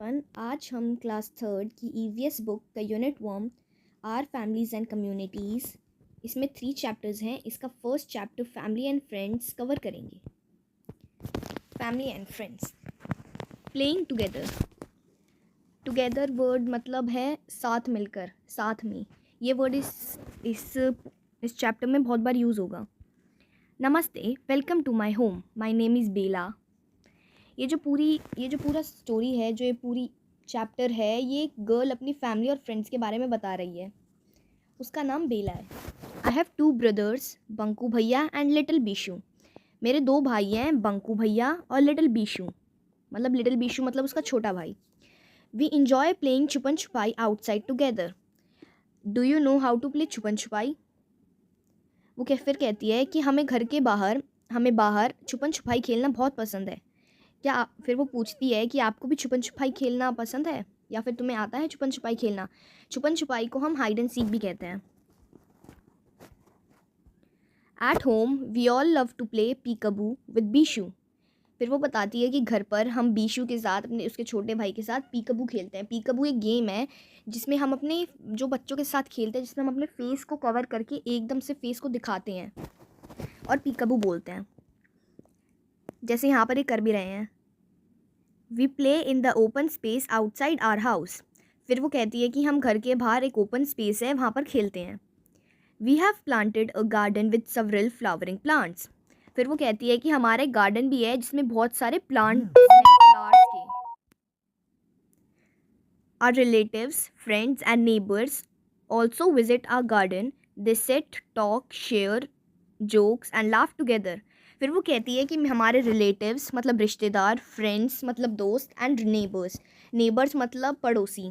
आज हम class third की ईवीएस बुक का unit 1 our families and communities इसमें 3 चैप्टर्स हैं। इसका first chapter family and friends cover करेंगे। Family and friends playing together. Together word मतलब है साथ मिलकर, साथ में। ये वर्ड इस चैप्टर में बहुत बार यूज़ होगा। Namaste, welcome to my home, my name is Bela. ये जो पूरा स्टोरी है, जो ये पूरी चैप्टर है, ये एक गर्ल अपनी फैमिली और फ्रेंड्स के बारे में बता रही है। उसका नाम बेला है। I have 2 brothers, Banku bhaiya and little Bishu. मेरे 2 भाई हैं, बंकू भैया और लिटिल बीशू मतलब उसका छोटा भाई। We enjoy playing chhupan chhupai outside together. Do you know how to play chhupan chhupai? वो फिर कहती है कि हमें बाहर छुपन छुपाई खेलना बहुत पसंद है। फिर वो पूछती है कि आपको भी छुपन छुपाई खेलना पसंद है या फिर तुम्हें आता है छुपन छुपाई खेलना? छुपन छुपाई को हम हाइड एंड सीक भी कहते हैं। At home we all love to play peekaboo with Bishu. फिर वो बताती है कि घर पर हम बीशू के साथ, उसके छोटे भाई के साथ पीकबू खेलते हैं। पीकबू एक गेम है जिसमें हम अपने जो बच्चों के साथ खेलते हैं, जिसमें हम अपने फेस को कवर करके एकदम से फेस को दिखाते हैं और पीकबू बोलते हैं, जैसे यहाँ पर ये कर भी रहे हैं। We play in the open space outside our house. फिर वो कहती है कि हम घर के बाहर एक ओपन स्पेस है, वहाँ पर खेलते हैं। We have planted a garden with several flowering plants. फिर वो कहती है कि हमारा एक गार्डन भी है जिसमें बहुत सारे प्लांट फ्लावर्स के। Our relatives, friends and neighbours also visit our garden. They sit, talk, share jokes and laugh together. फिर वो कहती है कि हमारे रिलेटिव्स मतलब रिश्तेदार, फ्रेंड्स मतलब दोस्त एंड नेबर्स मतलब पड़ोसी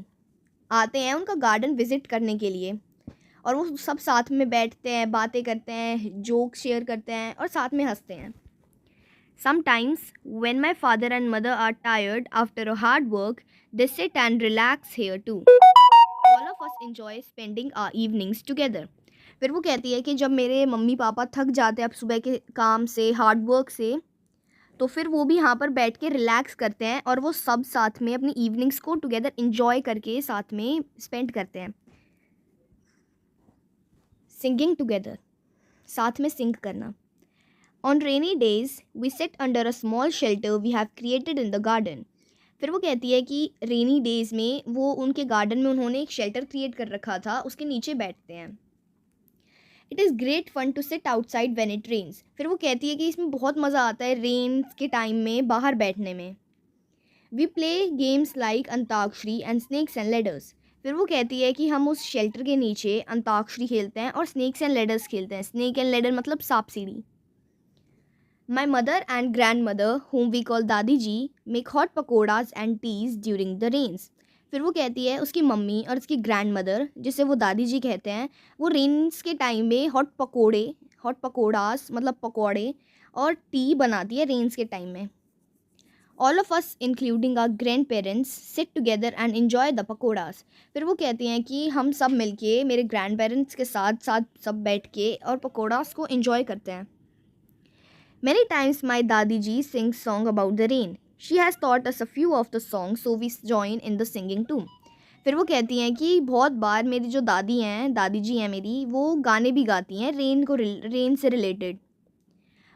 आते हैं उनका गार्डन विजिट करने के लिए, और वो सब साथ में बैठते हैं, बातें करते हैं, जोक शेयर करते हैं और साथ में हंसते हैं। Sometimes when my father and mother are tired after a hard work, they sit and relax here too. All of us enjoy spending our evenings together. फिर वो कहती है कि जब मेरे मम्मी पापा थक जाते हैं अब सुबह के काम से, हार्ड वर्क से, तो फिर वो भी यहाँ पर बैठ के रिलैक्स करते हैं और वो सब साथ में अपनी इवनिंग्स को टुगेदर एंजॉय करके साथ में स्पेंड करते हैं। सिंगिंग टुगेदर, साथ में सिंग करना। On rainy days we sit under a small shelter we have created in the garden. फिर वो कहती है कि रेनी डेज में वो उनके गार्डन में उन्होंने एक शेल्टर क्रिएट कर रखा था, उसके नीचे बैठते हैं। It is great fun to sit outside when it rains. फिर वो कहती है कि इसमें बहुत मज़ा आता है रेन के टाइम में बाहर बैठने में। We play games like antakshari and snakes and ladders. फिर वो कहती है कि हम उस शेल्टर के नीचे अंताक्षरी खेलते हैं और स्नेक्स एंड लेडर्स खेलते हैं। स्नेक एंड लेडर मतलब सांप सीढ़ी। My mother and grand mother whom we call dadi ji make hot pakodas and teas during the rains. फिर वो कहती है उसकी मम्मी और उसकी ग्रैंड मदर, जिसे वो दादी जी कहते हैं, वो रेन्स के टाइम में हॉट पकौड़ाज मतलब पकौड़े और टी बनाती है रेन्स के टाइम में। All of us including our grand parents sit together and enjoy the pakodas. फिर वो कहती हैं कि हम सब मिलके, मेरे ग्रैंड पेरेंट्स के साथ साथ सब बैठ के और पकौड़ास को एंजॉय करते हैं। Many times my Dadi ji sings song about the rain. She has taught us a few of the songs, so we join in the singing too. फिर वो कहती हैं कि बहुत बार मेरी जो दादी जी हैं मेरी, वो गाने भी गाती हैं रेन से रिलेटेड।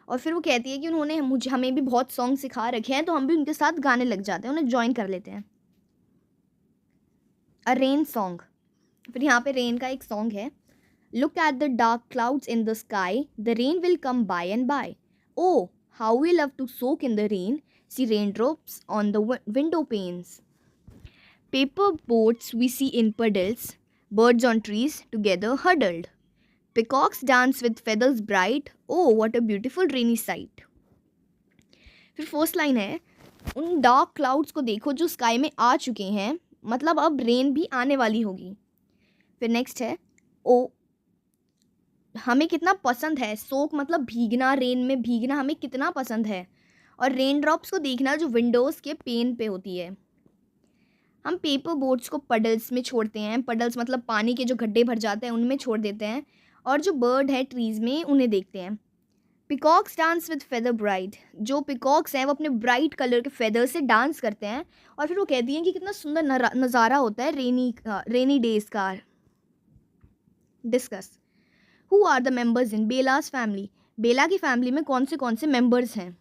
और फिर वो कहती है कि हमें भी बहुत सॉन्ग सिखा रखे हैं, तो हम भी उनके साथ गाने लग जाते हैं, उन्हें ज्वाइन कर लेते हैं। अ रेन सॉन्ग। फिर यहाँ पे रेन का एक सॉन्ग है। Look at the dark clouds in the sky. The rain will come by and by. Oh, how we love to soak in the rain. See raindrops on the window panes. Paper boats we see in puddles. Birds on trees together huddled. Peacocks dance with feathers bright. Oh, what a beautiful rainy sight. फिर first line है, उन dark clouds को देखो जो sky में आ चुके हैं, मतलब अब रेन भी आने वाली होगी। फिर नेक्स्ट है, ओ हमें कितना पसंद है, सोक मतलब भीगना, रेन में भीगना हमें कितना पसंद है। और रेन ड्रॉप्स को देखना जो विंडोज़ के पेन पे होती है। हम पेपर बोट्स को पडल्स में छोड़ते हैं। पडल्स मतलब पानी के जो गड्ढे भर जाते हैं उनमें छोड़ देते हैं। और जो बर्ड है ट्रीज़ में उन्हें देखते हैं। Peacocks dance with feather bride, जो पिकॉक्स हैं वो अपने ब्राइट कलर के फेदर से डांस करते हैं और फिर वो कहती हैं कि कितना सुंदर नज़ारा होता है रेनी डेज का। Discuss who are the members in Bela's family, Bela की फैमिली में कौन से मेंबर्स हैं।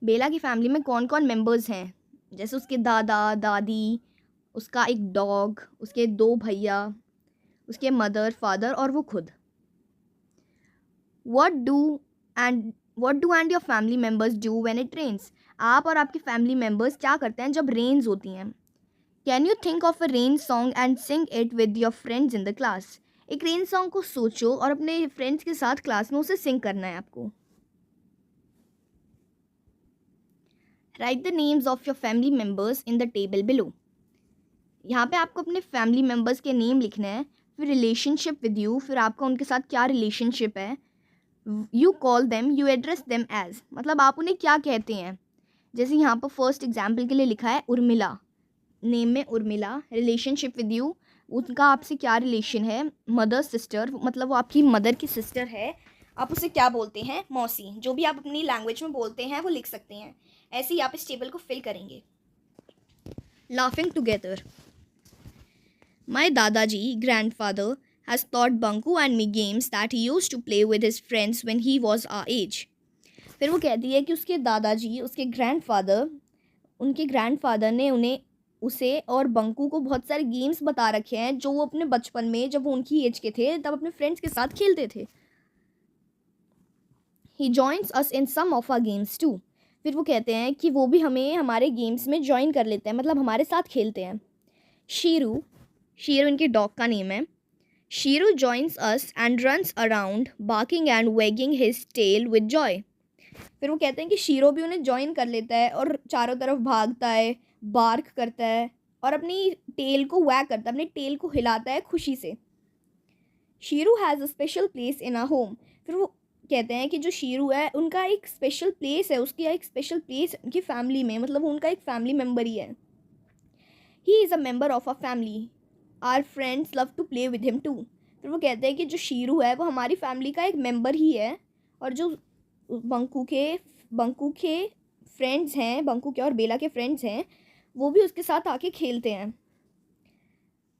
बेला की फैमिली में कौन कौन मेंबर्स हैं, जैसे उसके दादा दादी, उसका एक डॉग, उसके 2 भैया, उसके मदर फादर और वो खुद। What do and your family members do when it rains? आप और आपकी फैमिली मेम्बर्स क्या करते हैं जब रेन्स होती हैं। Can you think of a rain song and sing it with your friends in the class. एक रेन सॉन्ग को सोचो और अपने फ्रेंड्स के साथ क्लास में उसे सिंग करना है आपको। Right the names of your family members in the table below. यहाँ पे आपको अपने फैमिली मेम्बर्स के नेम लिखना है, फिर रिलेशनशिप विद यू, फिर आपका उनके साथ क्या रिलेशनशिप है। You call them, you address them as, मतलब आप उन्हें क्या कहते हैं। जैसे यहाँ पर फर्स्ट एग्जाम्पल के लिए लिखा है उर्मिला, नेम में उर्मिला। रिलेशनशिप विद यू, उनका आपसे क्या रिलेशन है। मदर सिस्टर, मतलब वो आपकी मदर की सिस्टर है, आप उसे क्या बोलते हैं, मौसी। जो भी आप अपनी लैंग्वेज में बोलते हैं वो लिख सकते हैं। ऐसे ही आप इस टेबल को फिल करेंगे। लाफिंग टुगेदर, माई दादाजी grandfather has taught Banku and me games that he used to play with his friends when he was our age. फिर वो कहती है कि उसके दादाजी, उसके ग्रैंडफादर, उनके ग्रैंडफादर ने उसे और बंकू को बहुत सारे गेम्स बता रखे हैं जो वो अपने बचपन में, जब वो उनकी एज के थे तब अपने फ्रेंड्स के साथ खेलते थे। He joins us in some of our games too. फिर वो कहते हैं कि वो भी हमें हमारे गेम्स में ज्वाइन कर लेते हैं, मतलब हमारे साथ खेलते हैं। शीरू, शीरू इनके डॉग का नेम है। Shiru joins us and runs around, barking and wagging his tail with joy. फिर वो कहते हैं कि शीरो भी उन्हें ज्वाइन कर लेता है और चारों तरफ भागता है, बार्क करता है और अपनी टेल को वैग करता है, अपनी टेल को हिलाता है खुशी से। Sheeru has a special place in our home. फिर वो कहते हैं कि जो शीरू है उनका एक स्पेशल प्लेस है, उसकी एक स्पेशल प्लेस उनकी फैमिली में, मतलब वो उनका एक फैमिली मेम्बर ही है। He is a member of a family, our friends love to play with him too. फिर वो कहते हैं कि जो शीरू है वो हमारी फैमिली का एक मेंबर ही है और जो बंकू के फ्रेंड्स हैं, बंकू के और बेला के फ्रेंड्स हैं, वो भी उसके साथ आके खेलते हैं।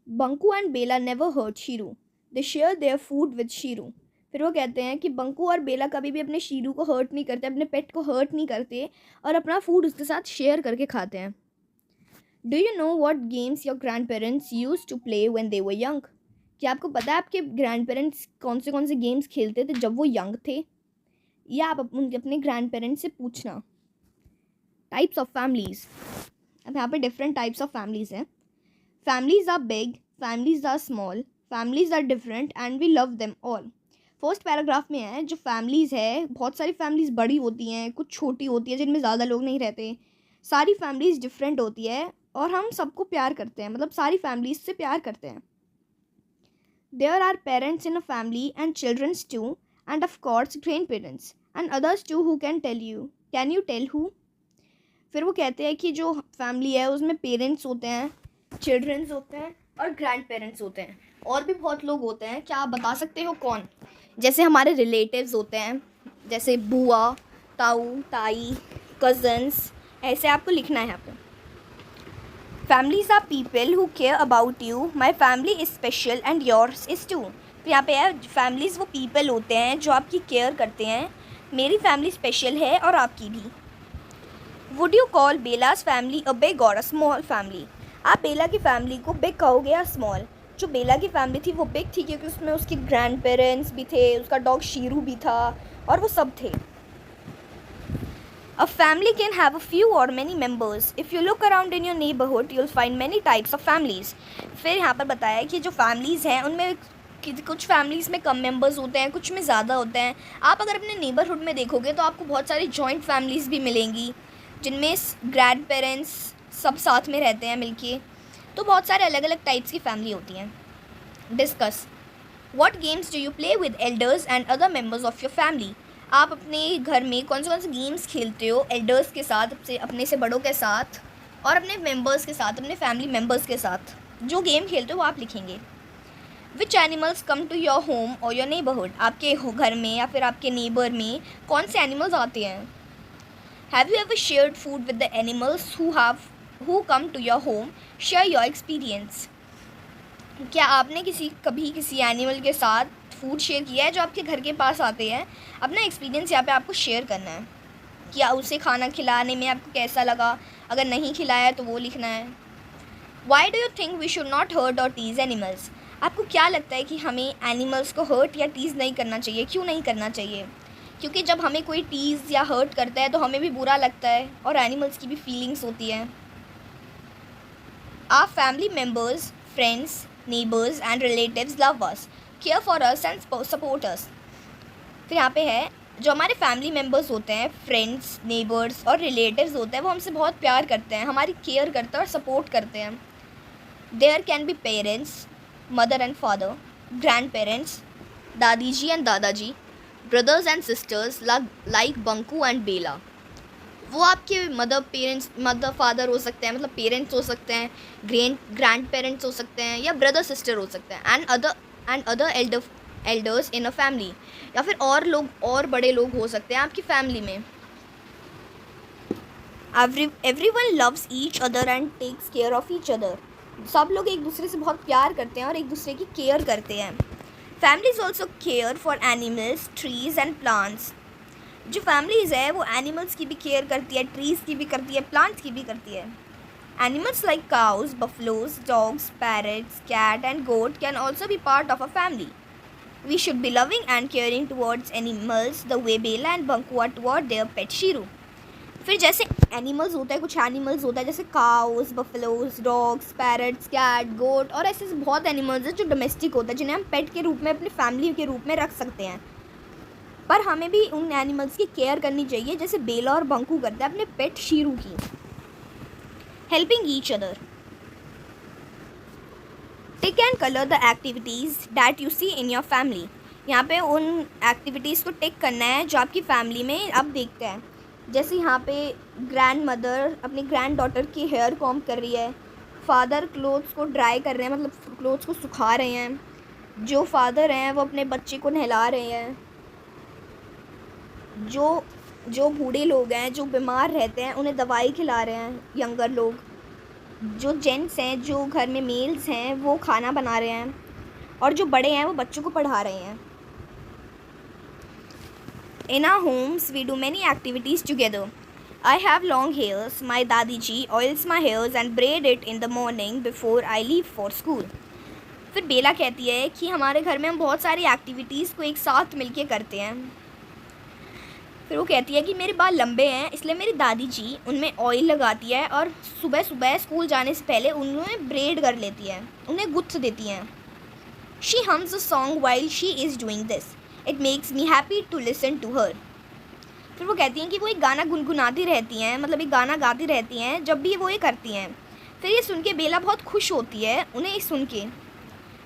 Bunku and Bela never hurt Shiru, they share their food with Shiru. फिर वो कहते हैं कि बंकू और बेला कभी भी अपने शीरू को हर्ट नहीं करते, अपने पेट को हर्ट नहीं करते और अपना फूड उसके साथ शेयर करके खाते हैं। Do you know what games your grand parents used to play when they were young. क्या आपको पता है आपके ग्रैंड पेरेंट्स कौन से गेम्स खेलते थे जब वो यंग थे, या आप अपने ग्रैंड पेरेंट्स से पूछना। टाइप्स ऑफ फैमिलीज़, अब यहाँ पे डिफरेंट टाइप्स ऑफ फैमिलीज़ हैं। Families are big, families are small, families are different and we love them all. First paragraph में है जो फैमिलीज़ है, बहुत सारी फैमिलीज़ बड़ी होती हैं, कुछ छोटी होती है जिनमें ज़्यादा लोग नहीं रहते। सारी फैमिलीज़ डिफरेंट होती है और हम सबको प्यार करते हैं, मतलब सारी फैमिलीज से प्यार करते हैं। There are parents in a family and childrens too and of course grand parents and others too who can you tell who. फिर वो कहते हैं कि जो फैमिली है उसमें पेरेंट्स होते हैं, चिल्ड्रंस होते हैं और ग्रैंड पेरेंट्स होते हैं, और भी बहुत लोग होते हैं। क्या आप बता सकते हो कौन। जैसे हमारे रिलेटिव्स होते हैं, जैसे बुआ, ताऊ, ताई, कज़न्स, ऐसे आपको लिखना है यहाँ पे। Families are people who care about you. My family is special and yours is too. तो यहाँ पे है फैमिलीज़ वो पीपल होते हैं जो आपकी केयर करते हैं, मेरी फैमिली स्पेशल है और आपकी भी। Would you call Bela's family a big or a small family? आप बेला की फैमिली को बिग कहोगे या स्मॉल। जो बेला की फैमिली थी वो बिग थी क्योंकि उसमें उसके ग्रैंड पेरेंट्स भी थे, उसका डॉग शीरू भी था और वो सब थे। A family can have a few or many members. If you look around in your neighborhood, you'll find many types of families. फिर यहाँ पर बताया कि जो families हैं उनमें कुछ families में कम members होते हैं, कुछ में ज़्यादा होते हैं। आप अगर अपने neighborhood में देखोगे तो आपको बहुत सारी joint families भी मिलेंगी जिनमें ग्रैंड पेरेंट्स सब साथ में रहते हैं मिलके। तो बहुत सारे अलग अलग टाइप्स की फैमिली होती हैं। Discuss what games do you play with elders and other members of your family. आप अपने घर में कौन से गेम्स खेलते हो एल्डर्स के साथ, अपने से बड़ों के साथ और अपने मेंबर्स के साथ, अपने फैमिली मेम्बर्स के साथ। जो गेम खेलते हो वो आप लिखेंगे। Which animals come to your home or your neighbourhood? आपके घर में या फिर आपके नेबर में कौन से एनिमल्स आते हैं? Have you ever shared food with the animals who come to your home? Share your experience. क्या आपने कभी किसी एनिमल के साथ फूड शेयर किया है जो आपके घर के पास आते हैं? अपना एक्सपीरियंस यहाँ पे आपको शेयर करना है कि उसे खाना खिलाने में आपको कैसा लगा। अगर नहीं खिलाया तो वो लिखना है। Why do you think we should not hurt or tease animals? आपको क्या लगता है कि हमें एनिमल्स को हर्ट या टीज़ नहीं करना चाहिए? क्यों नहीं करना चाहिए? क्योंकि जब हमें कोई टीज़ या हर्ट करता है तो हमें भी बुरा लगता है और एनिमल्स की भी फीलिंग्स होती हैं। Our family members, friends, neighbours and relatives love us, care for us and support us. फिर यहाँ पे है, जो हमारे फैमिली मेम्बर्स होते हैं, फ्रेंड्स, नेबर्स और रिलेटिव्स होते हैं, वो हमसे बहुत प्यार करते हैं, हमारी केयर करते हैं और सपोर्ट करते हैं। There can be parents, mother and father, grand parents, dadi ji and dadaji, brothers and sisters like Bunku and Bela. वो आपके मदर फादर हो सकते हैं, मतलब पेरेंट्स हो सकते हैं, ग्रैंड पेरेंट्स हो सकते हैं या ब्रदर सिस्टर हो सकते हैं, and other elders in a family, या फिर और बड़े लोग हो सकते हैं आपकी फैमिली में। Everyone loves each other and takes care of each other. सब लोग एक दूसरे से बहुत प्यार करते हैं और एक दूसरे की केयर करते हैं। Families also care for animals, trees and plants. जो फैमिलीज़ है वो एनिमल्स की भी केयर करती है, ट्रीज़ की भी करती है, प्लांट्स की भी करती है। Animals like cows, buffaloes, dogs, parrots, cat and goat can also be part of a family. We should be loving and caring towards animals the way Bela and Bunku are toward their pet Shiru. फिर जैसे animals होता है, कुछ animals होता है जैसे cows, buffaloes, dogs, parrots, cat, goat, और ऐसे बहुत एनिमल्स हैं जो डोमेस्टिक होता है, जिन्हें हम पेट के रूप में, अपनी फैमिली के रूप में रख सकते हैं। पर हमें भी उन एनिमल्स की केयर करनी चाहिए जैसे बेला और बंकू करते हैं अपने पेट शीरू की। Helping each other. Tick and colour the activities that you see in your family. यहाँ पे उन एक्टिविटीज़ को टिक करना है जो आपकी फैमिली में आप देखते हैं। जैसे यहाँ पे ग्रैंड मदर अपनी ग्रैंड डॉटर की हेयर कॉम्ब कर रही है, फादर क्लोथ्स को ड्राई कर रहे हैं, मतलब क्लोथ्स को सुखा रहे हैं, जो फादर हैं वो अपने बच्चे को नहला रहे हैं, जो बूढ़े लोग हैं जो बीमार रहते हैं उन्हें दवाई खिला रहे हैं, यंगर लोग, जो जेंट्स हैं, जो घर में मेल्स हैं वो खाना बना रहे हैं, और जो बड़े हैं वो बच्चों को पढ़ा रहे हैं। In our homes, we do many activities together. I have long hairs. My Dadi ji oils my hairs and braid it in the morning before I leave for school. फिर बेला कहती है कि हमारे घर में हम बहुत सारी एक्टिविटीज़ को एक साथ मिलके करते हैं। फिर वो कहती है कि मेरे बाल लंबे हैं इसलिए मेरी दादी जी उनमें ऑयल लगाती है और सुबह सुबह स्कूल जाने से पहले उन्हें ब्रेड कर लेती है, उन्हें गुत्थ देती हैं। She hums a song while she is doing this. It makes me happy to listen to her. फिर वो कहती हैं कि वो एक गाना गुनगुनाती रहती हैं, मतलब एक गाना गाती रहती हैं जब भी वो ये करती हैं। फिर ये सुन के बेला बहुत खुश होती है उन्हें सुन के।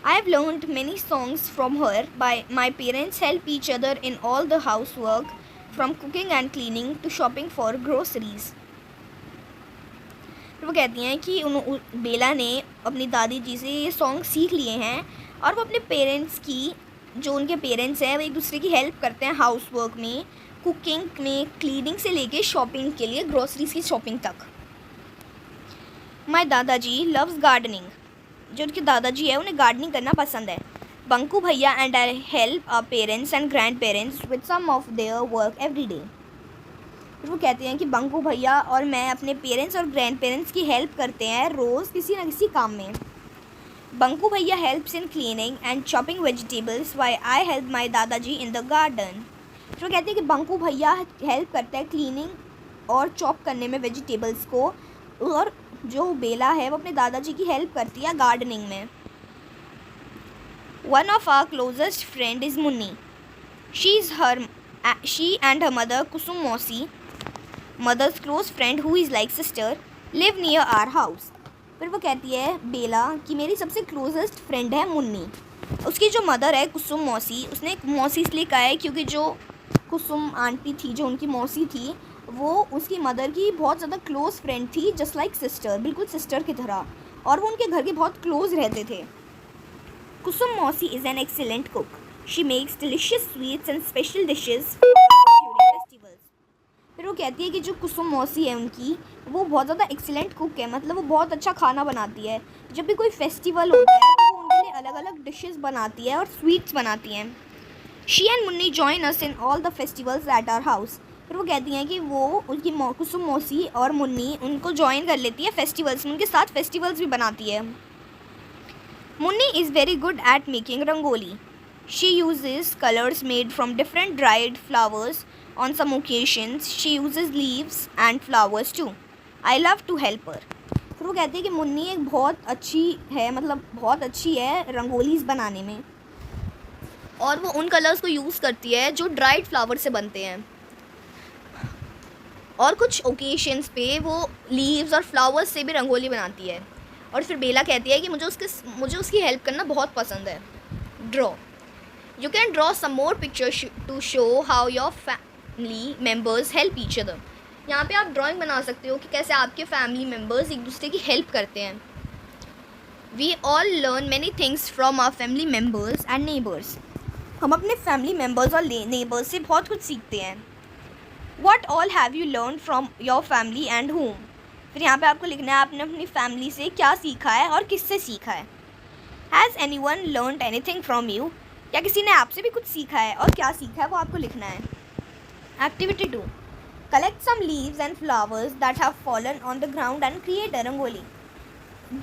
I have learned many songs from her. My parents help each other in all the housework, from cooking and cleaning to shopping for groceries. फिर वो कहती हैं कि बेला ने अपनी दादी जी से ये सॉन्ग सीख लिए हैं और वो अपने पेरेंट्स की, जो उनके पेरेंट्स हैं, वो एक दूसरे की हेल्प करते हैं हाउस वर्क में, कुकिंग में, क्लीनिंग से लेके शॉपिंग के लिए, ग्रोसरीज की शॉपिंग तक। माय दादाजी लव्स गार्डनिंग। जो उनके दादाजी है उन्हें गार्डनिंग करना पसंद है। Bunku bhaiya and I help our parents and grand parents with some of their work every day. फिर वो कहते हैं कि बंकू भैया और मैं अपने पेरेंट्स और ग्रैंड पेरेंट्स की हेल्प करते हैं रोज़ किसी न किसी काम में। Bunku bhaiya helps in cleaning and chopping vegetables while I help my dadaji in the garden. फिर वो कहते हैं कि बंकू भैया हेल्प करता है क्लीनिंग और चॉप करने में वेजिटेबल्स को, और जो बेला है वो अपने दादाजी की हेल्प करती है गार्डनिंग में। One of our closest friend is Munni. She and her mother Kusum mausi, mother's close friend who is like sister, live near our house. फिर वो कहती है बेला कि मेरी सबसे क्लोजेस्ट फ्रेंड है मुन्नी। उसकी जो मदर है कुसुम मौसी, उसने मौसी इसलिए कहा है क्योंकि जो कुसुम आंटी थी, जो उनकी मौसी थी, वो उसकी मदर की बहुत ज़्यादा क्लोज़ फ्रेंड थी, जस्ट लाइक सिस्टर, बिल्कुल सिस्टर की तरह, और वो उनके घर के बहुत क्लोज़ रहते थे। Kusum Mausi is an excellent cook. She makes delicious sweets and special dishes during festivals. फिर वो कहती है कि जो कुसुम मौसी है उनकी, वो बहुत ज़्यादा एक्सीलेंट कुक है, मतलब वो बहुत अच्छा खाना बनाती है। जब भी कोई फेस्टिवल होता है तो वो उनके लिए अलग अलग डिशेस बनाती है और स्वीट्स बनाती हैं। She and Munni join us in all the festivals at our house. फिर वो कहती हैं कि वो उनकी कुसुम मौसी और मुन्नी उनको ज्वाइन कर लेती है फेस्टिवल्स में, उनके साथ फेस्टिवल्स भी बनाती है। Munni is very good at making rangoli. She uses colours made from different dried flowers. On some occasions, she uses leaves and flowers too. I love to help her. फिर वो कहती है कि मुन्नी एक बहुत अच्छी है, मतलब बहुत अच्छी है रंगोलीज बनाने में, और वो उन कलर्स को यूज़ करती है जो ड्राइड फ्लावर से बनते हैं, और कुछ ओकेशंस पे वो लीव्स और फ्लावर्स से भी रंगोली बनाती है। और फिर बेला कहती है कि मुझे उसकी हेल्प करना बहुत पसंद है। Draw. You can draw some more pictures to show how your family members help each other. यहाँ पे आप ड्राइंग बना सकते हो कि कैसे आपके फैमिली मेम्बर्स एक दूसरे की हेल्प करते हैं. We all learn many things from our family members and neighbours. हम अपने फैमिली मेम्बर्स और नेबर्स से बहुत कुछ सीखते हैं. What all have you learn from your family and home. फिर यहाँ पे आपको लिखना है आपने अपनी फैमिली से क्या सीखा है और किससे सीखा है. Has any one learn anything from you. क्या किसी ने आपसे भी कुछ सीखा है, और क्या सीखा है वो आपको लिखना है. Activity 2. Collect some leaves and flowers that have fallen on the ground and create a rangoli.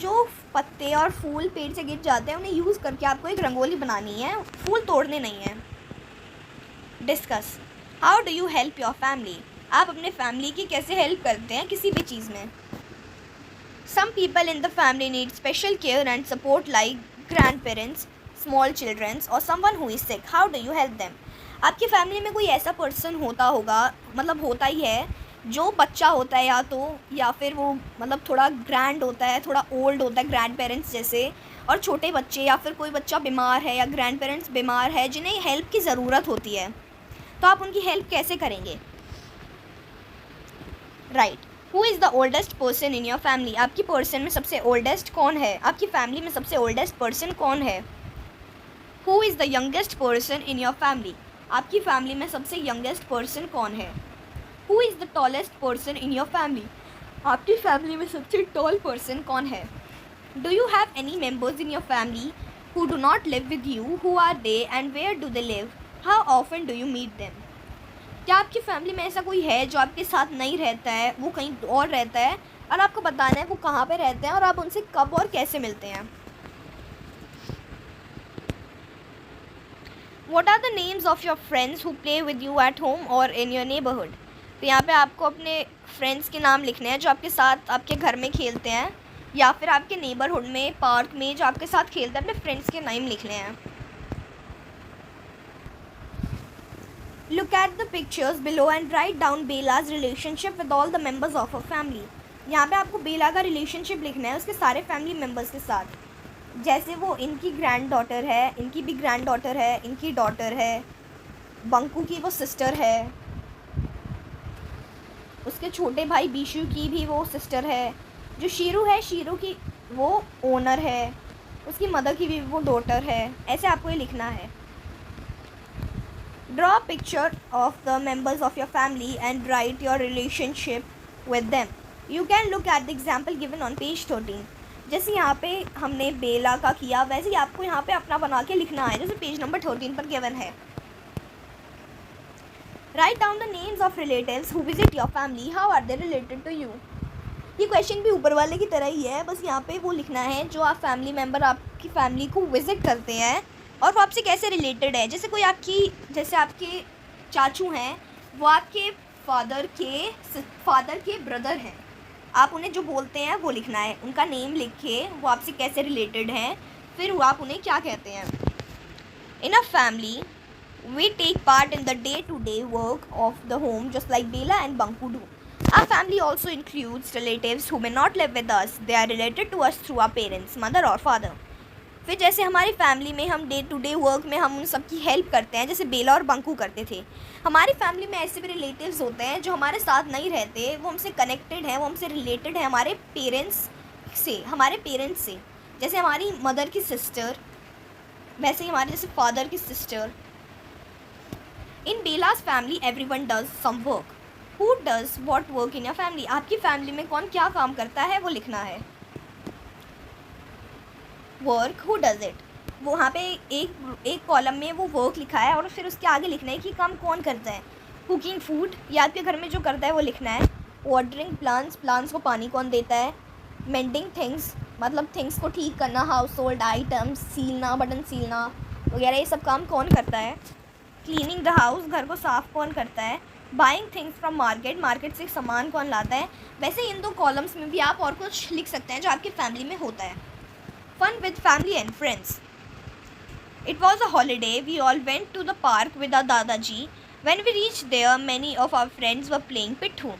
जो पत्ते और फूल पेड़ से गिर जाते हैं उन्हें यूज़ करके आपको एक रंगोली बनानी है, फूल तोड़ने नहीं है. Discuss. How do you help your family? आप अपने फैमिली की कैसे हेल्प करते हैं किसी भी चीज़ में. Some people in the family need special care and support like grandparents, small children or someone who is sick. How do you help them? आपकी फैमिली में कोई ऐसा पर्सन होता होगा, मतलब होता ही है, जो बच्चा होता है या फिर वो मतलब थोड़ा ग्रैंड होता है, थोड़ा ओल्ड होता है ग्रैंड पेरेंट्स जैसे, और छोटे बच्चे या फिर कोई बच्चा बीमार है या ग्रैंड पेरेंट्स बीमार है जिन्हें हेल्प की ज़रूरत होती है, तो आप उनकी हेल्प कैसे करेंगे. Right. Who is the oldest person in your family. आपकी पर्सन में सबसे ओल्डेस्ट कौन है, आपकी फैमिली में सबसे ओल्डेस्ट पर्सन कौन है. Who is the youngest person in your family. आपकी फैमिली में सबसे यंगेस्ट पर्सन कौन है. Who is the tallest person in your family. आपकी फैमिली में सबसे टॉल पर्सन कौन है. Do you have any members in your family who do not live with you. Who are they and where do they live. How often do you meet them. क्या आपकी family में ऐसा कोई है जो आपके साथ नहीं रहता है, वो कहीं और रहता है, और आपको बताना है वो कहाँ पे रहते हैं और आप उनसे कब और कैसे मिलते हैं. What are the names of your friends who play with you at home or in your neighborhood? तो यहाँ पे आपको अपने फ्रेंड्स के नाम लिखने हैं जो आपके साथ आपके घर में खेलते हैं या फिर आपके नेबरहुड में, पार्क में जो आपके साथ खेलते हैं, अपने फ्रेंड्स के नाम लिखने हैं. Look at the pictures below and write down Bela's relationship with all the members of her family. यहाँ पे आपको बेला का रिलेशनशिप लिखना है उसके सारे फैमिली मेम्बर्स के साथ. जैसे वो इनकी ग्रैंड डॉटर है, इनकी भी ग्रैंड डॉटर है, इनकी डॉटर है, बंकू की वो सिस्टर है, उसके छोटे भाई बीशू की भी वो सिस्टर है, जो शीरू है शीरू की वो ओनर है, उसकी मदर की भी वो डॉटर है. ऐसे आपको ये लिखना है. Draw a picture of the members of your family and right your relationship with them. You can look at the example given on page 13. जैसे यहाँ पे हमने बेला का किया वैसे ही आपको यहाँ पे अपना बना के लिखना है जैसे पेज नंबर 13 पर गिवन है. Write down the names of relatives who visit your family. How are they related to you. ये क्वेश्चन भी ऊपर वाले की तरह ही है, बस यहाँ पे वो लिखना है जो आप फैमिली मेम्बर आपकी फैमिली को विजिट करते हैं और वो आपसे कैसे रिलेटेड है. जैसे आपके चाचू हैं, वो आपके फादर के ब्रदर हैं, आप उन्हें जो बोलते हैं वो लिखना है, उनका नेम लिख के वो आपसे कैसे रिलेटेड हैं, फिर वो आप उन्हें क्या कहते हैं. In a family we take part in the day to day work of the home just like Bela and Bunku do. Our family also includes relatives who may not live with us. They are related to us through our parents, mother or father. फिर जैसे हमारी family में हम day to day work में हम उन सब की हेल्प करते हैं जैसे बेला और बंकू करते थे. हमारी फैमिली में ऐसे भी रिलेटिव्स होते हैं जो हमारे साथ नहीं रहते, वो हमसे कनेक्टेड हैं, वो हमसे रिलेटेड है हमारे पेरेंट्स से. जैसे हमारी मदर की सिस्टर वैसे ही हमारे जैसे फादर की sister. In Bela's family everyone does some work. Who does what work in your family? आपकी फैमिली में कौन क्या काम करता है वो लिखना है। Work, who does it? वो वहाँ पे एक कॉलम में वो वर्क लिखा है और फिर उसके आगे लिखना है कि काम कौन करता है। कुकिंग फूड, या आपके घर में जो करता है वो लिखना है। वाटरिंग प्लांट्स, प्लांट्स को पानी कौन देता है। मेंडिंग थिंग्स, मतलब थिंग्स को ठीक करना, हाउस होल्ड आइटम्स, सीलना, बटन सीलना वगैरह, ये सब काम कौन करता है। क्लीनिंग द हाउस, घर को साफ़ कौन करता है। Buying things from market, market से सामान कौन लाता है। वैसे इन 2 कॉलम्स में भी आप और कुछ लिख सकते हैं जो आपकी फैमिली में होता है। Fun with family and friends. It was a holiday. We all went to the park with our Dadaji. When we reached there, many of our friends were playing पिट्ठू।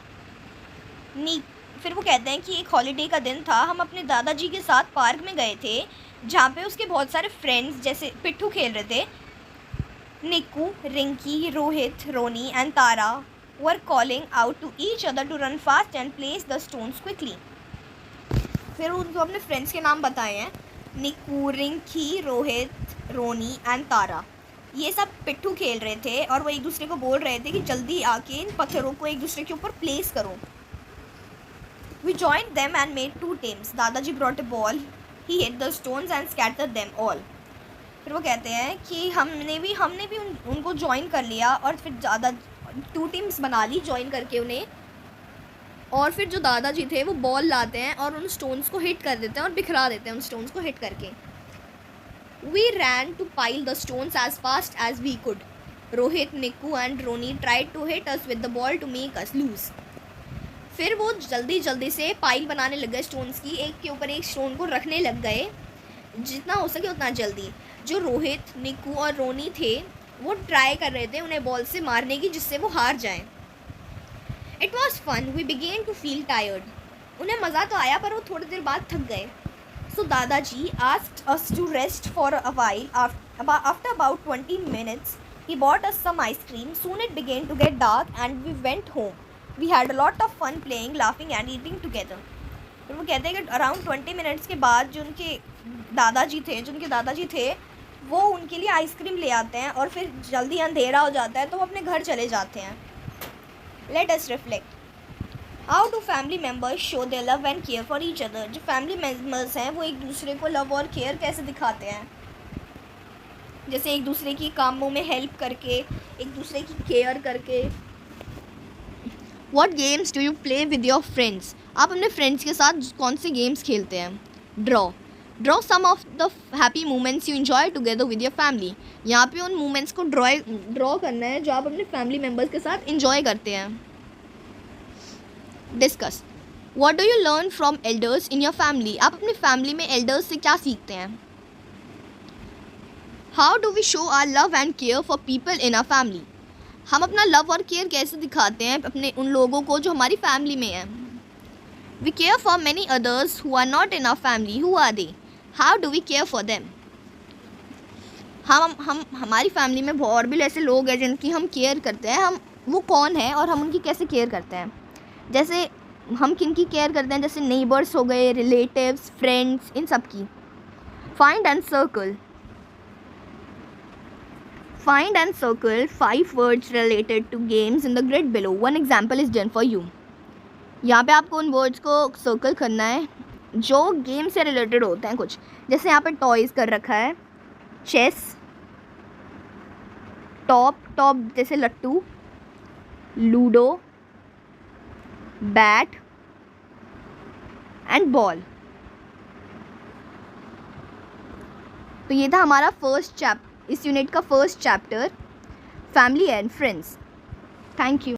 फिर वो कहते हैं कि एक हॉलीडे का दिन था, हम अपने दादाजी के साथ पार्क में गए थे जहाँ पे उसके बहुत सारे फ्रेंड्स जैसे पिट्ठू खेल रहे थे। Nikku, Rinki, Rohit, Roni and Tara were calling out to each other to run fast and place the stones quickly. फिर उनको अपने फ्रेंड्स के नाम बताए हैं, निक्कू, रिंकी, रोहित, रोनी एंड तारा। ये सब पिट्ठू खेल रहे थे और वो एक दूसरे को बोल रहे थे कि जल्दी आके इन पत्थरों को एक दूसरे के ऊपर प्लेस करो। We joined them and made 2 teams. Dadaji brought a ball, he hit the stones and scattered them all. फिर वो कहते हैं कि हमने भी उनको ज्वाइन कर लिया और फिर 2 टीम्स बना ली ज्वाइन करके उन्हें। और फिर जो दादाजी थे वो बॉल लाते हैं और उन स्टोन्स को हिट कर देते हैं और बिखरा देते हैं उन स्टोन्स को हिट करके। We ran to pile the stones as fast as we could. Rohit, Nikku and Roni tried to hit us with the ball to make us lose. फिर वो जल्दी से पाइल बनाने लग गए स्टोन्स की, एक के ऊपर एक स्टोन को रखने लग गए जितना हो सके उतना जल्दी। जो रोहित, निक्कू और रोनी थे वो ट्राई कर रहे थे उन्हें बॉल से मारने की जिससे वो हार जाएं। It was fun. We began to feel tired. उन्हें मज़ा तो आया पर वो थोड़ी देर बाद थक गए। So Dadaji asked us to rest for a while. After about 20 minutes, he bought us some ice cream. Soon it began to get dark and we went home. We had a lot of fun playing, laughing and eating together. फिर वो कहते हैं कि around 20 minutes के बाद जो उनके दादाजी थे वो उनके लिए आइसक्रीम ले आते हैं और फिर जल्दी अंधेरा हो जाता है तो वो अपने घर चले जाते हैं। Let us reflect. How do family members show their love and care for each other? जो फैमिली मेम्बर्स हैं वो एक दूसरे को लव और केयर कैसे दिखाते हैं, जैसे एक दूसरे की कामों में हेल्प करके, एक दूसरे की केयर करके। What games do you play with your friends? आप अपने फ्रेंड्स के साथ कौन से गेम्स खेलते हैं। Draw some of the happy moments you enjoy together with your family. यहाँ पे उन मोमेंट्स को ड्रॉ करना है जो आप अपने फैमिली मेम्बर्स के साथ इंजॉय करते हैं। Discuss, what do you learn from elders in your family? आप अपनी फैमिली में एल्डर्स से क्या सीखते हैं। How do we show our love and care for people in our family? हम अपना लव और केयर कैसे दिखाते हैं अपने उन लोगों को जो हमारी फैमिली में हैं। We care for many others who are not in our family, who are they? How do we care for them? हम हमारी फैमिली में और भी ऐसे लोग हैं जिनकी हम केयर करते हैं, हम वो कौन है और हम उनकी कैसे केयर करते हैं। जैसे हम किन की केयर करते हैं, जैसे नेबर्स हो गए, रिलेटिव्स, फ्रेंड्स, इन सब की। Find and circle 5 words related to games in the grid below. One example is done for you. यहाँ पे आपको उन वर्ड्स को सर्कल करना है जो गेम से रिलेटेड होते हैं कुछ। जैसे यहाँ पे टॉयज़ कर रखा है, चेस, टॉप जैसे लट्टू, लूडो, बैट एंड बॉल। तो ये था हमारा इस यूनिट का first chapter, family and friends. Thank you.